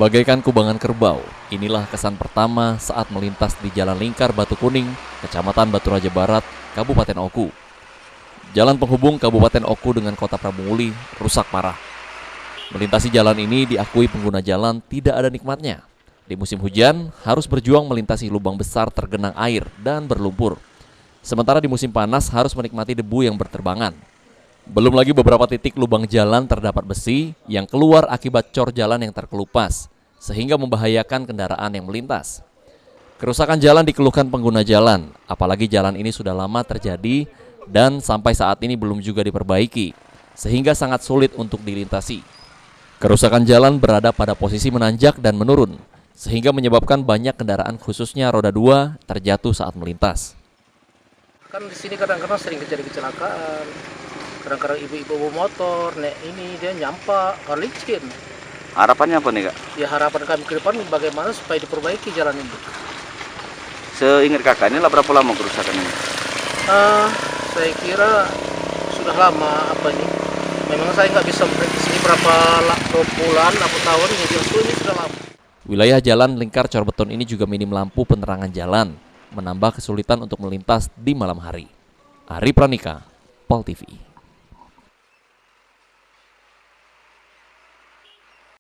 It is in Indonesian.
Bagaikan kubangan kerbau, inilah kesan pertama saat melintas di Jalan Lingkar Batu Kuning, Kecamatan Batu Raja Barat, Kabupaten Oku. Jalan penghubung Kabupaten Oku dengan Kota Pramuguli rusak parah. Melintasi jalan ini diakui pengguna jalan tidak ada nikmatnya. Di musim hujan, harus berjuang melintasi lubang besar tergenang air dan berlumpur. Sementara di musim panas harus menikmati debu yang berterbangan. Belum lagi beberapa titik lubang jalan terdapat besi yang keluar akibat cor jalan yang terkelupas, sehingga membahayakan kendaraan yang melintas. Kerusakan jalan dikeluhkan pengguna jalan, apalagi jalan ini sudah lama terjadi dan sampai saat ini belum juga diperbaiki, sehingga sangat sulit untuk dilintasi. Kerusakan jalan berada pada posisi menanjak dan menurun, sehingga menyebabkan banyak kendaraan khususnya roda 2 terjatuh saat melintas. Kan di sini kadang-kadang sering terjadi kecelakaan. Kadang-kadang ibu-ibu bawa motor, ini dia nyampak, kan licin. Harapannya apa nih Kak? Ya harapan kami ke depan bagaimana supaya diperbaiki jalan ini. Seingat Kakak ini lah berapa lama kerusakan ini? Saya kira sudah lama ini. Memang saya nggak bisa memprediksi berapa bulan atau tahun, jadi ini sudah lama. Wilayah jalan lingkar cor beton ini juga minim lampu penerangan jalan, menambah kesulitan untuk melintas di malam hari. Ari Pranika, Pol TV.